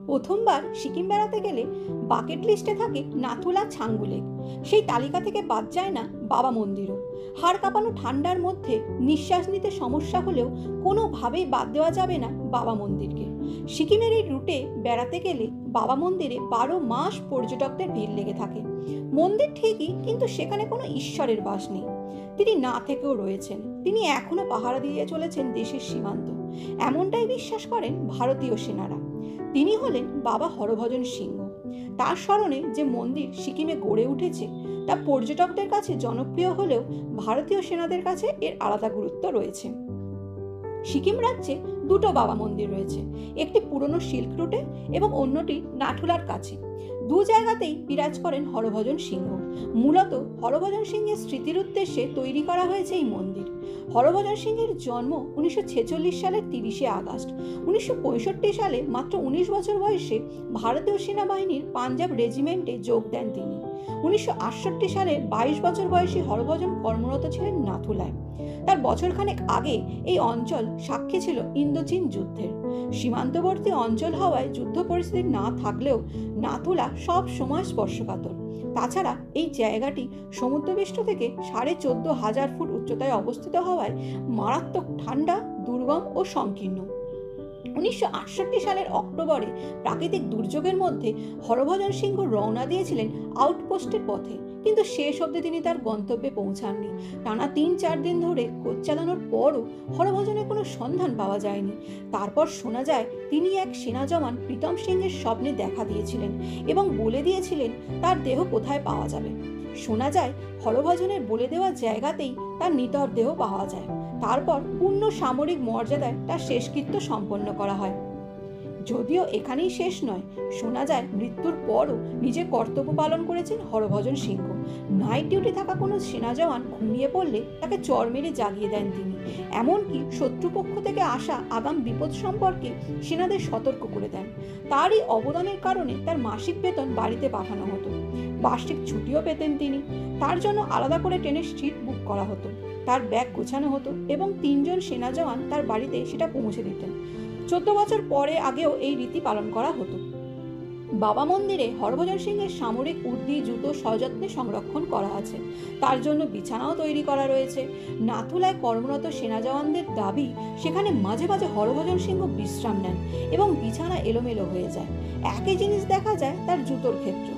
প্রথমবার সিকিম বেড়াতে গেলে বাকেট লিস্টে থাকে নাথুলা ছাঙ্গু লেক। সেই তালিকা থেকে বাদ যায় না বাবা মন্দিরও। হাড় কাঁপানো ঠান্ডার মধ্যে নিঃশ্বাস নিতে সমস্যা হলেও কোনোভাবেই বাদ দেওয়া যাবে না বাবা মন্দিরকে। সিকিমের এই রুটে বেড়াতে গেলে বাবা মন্দিরে 12 মাস পর্যটকদের ভিড় লেগে থাকে। মন্দির ঠিকই, কিন্তু সেখানে কোনো ঈশ্বরের বাস নেই। তিনি না থেকেও রয়েছেন, তিনি এখনো পাহারা দিয়ে চলেছেন দেশের সীমান্ত, এমনটাই বিশ্বাস করেন ভারতীয় সেনারা। তিনি হলেন বাবা হরভজন সিংহ। তার স্মরণে যে মন্দির সিকিমে গড়ে উঠেছে তা পর্যটকদের কাছে জনপ্রিয় হলেও ভারতীয় সেনাদের কাছে এর আলাদা গুরুত্ব রয়েছে। সিকিম রাজ্যে দুটো বাবা মন্দির রয়েছে, একটি পুরনো সিল্ক রুটে এবং অন্যটি নাথুলার কাছে। দু জায়গাতেই বিরাজ করেন হরভজন সিংহ। মূলত হরভজন সিংহের স্মৃতির উদ্দেশ্যে তৈরি করা হয়েছে এই মন্দির। হরভজন সিংহের জন্ম 1946 সালের 30শে আগস্ট। 1965 সালে মাত্র 19 বছর বয়সে ভারতীয় সেনাবাহিনীর পাঞ্জাব রেজিমেন্টে যোগ দেন তিনি। 1968 সালে 22 বছর বয়সী হরভজন কর্মরত ছিলেন নাথুলায়। তার বছরখানেক আগে এই অঞ্চল সাক্ষী ছিল ইন্দো-চীন যুদ্ধের। সীমান্তবর্তী অঞ্চল হওয়ায় যুদ্ধ পরিস্থিতি না থাকলেও নাথুলা সব সময় স্পর্শকাতর। তাছাড়া এই জায়গাটি সমুদ্রপৃষ্ঠ থেকে 14,500 ফুট উচ্চতায় অবস্থিত হওয়ায় মারাত্মক ঠান্ডা, দুর্গম ও সংকীর্ণ। 1968 সালের অক্টোবরে প্রাকৃতিক দুর্যোগের মধ্যে হরভজন সিংহ রওনা দিয়েছিলেন আউটপোস্টের পথে, কিন্তু শেষ অবধি তিনি তার গন্তব্যে পৌঁছাননি। টানা 3-4 দিন ধরে খোঁজ চালানোর পরও হরভজনের কোনো সন্ধান পাওয়া যায়নি। তারপর শোনা যায় তিনি এক সেনা জওয়ান প্রীতম সিংহের স্বপ্নে দেখা দিয়েছিলেন এবং বলে দিয়েছিলেন তার দেহ কোথায় পাওয়া যাবে। শোনা যায় হরভজনের বলে দেওয়া জায়গাতেই তার নিথর দেহ পাওয়া যায়। তারপর পূর্ণ সামরিক মর্যাদায় তার শেষকৃত্য সম্পন্ন করা হয়। যদিও এখানেই শেষ নয়, শোনা যায় মৃত্যুর পরও নিজের কর্তব্য পালন করেছেন হরভজন সিংহ। নাইট ডিউটি থাকা কোনো সেনা জওয়ান ঘুমিয়ে পড়লে তাকে চড় মেরে জাগিয়ে দেন তিনি। এমনকি শত্রুপক্ষ থেকে আসা আগাম বিপদ সম্পর্কে সেনাদের সতর্ক করে দেন। তারই অবদানের কারণে তার মাসিক বেতন বাড়িতে পাঠানো হতো। বার্ষিক ছুটিও পেতেন তিনি। তার জন্য আলাদা করে ট্রেনের সিট বুক করা হতো, তার ব্যাগ গোছানো হতো এবং 3 জন সেনা জওয়ান তার বাড়িতে সেটা পৌঁছে দিতেন। 14 বছর পরে আগেও এই রীতি পালন করা হতো। বাবা মন্দিরে হরভজন সিংহের সামরিক উর্দি জুতো সযত্নে সংরক্ষণ করা আছে। তার জন্য বিছানাও তৈরি করা রয়েছে। নাথুলায় কর্মরত সেনা জওয়ানদের দাবি সেখানে মাঝে মাঝে হরভজন সিংহ বিশ্রাম নেন এবং বিছানা এলোমেলো হয়ে যায়। একই জিনিস দেখা যায় তার জুতোর ক্ষেত্রে।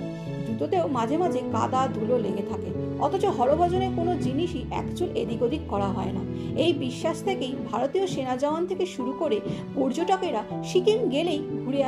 জুতোতেও মাঝে মাঝে কাদা ধুলো লেগে থাকে, অথচ হরভজনের কোনো জিনিসই একচুল এদিক ওদিক করা হয় না। এই বিশ্বাস থেকেই ভারতীয় সেনা জওয়ান থেকে শুরু করে পর্যটকেরা সিকিম গেলেই ঘুরে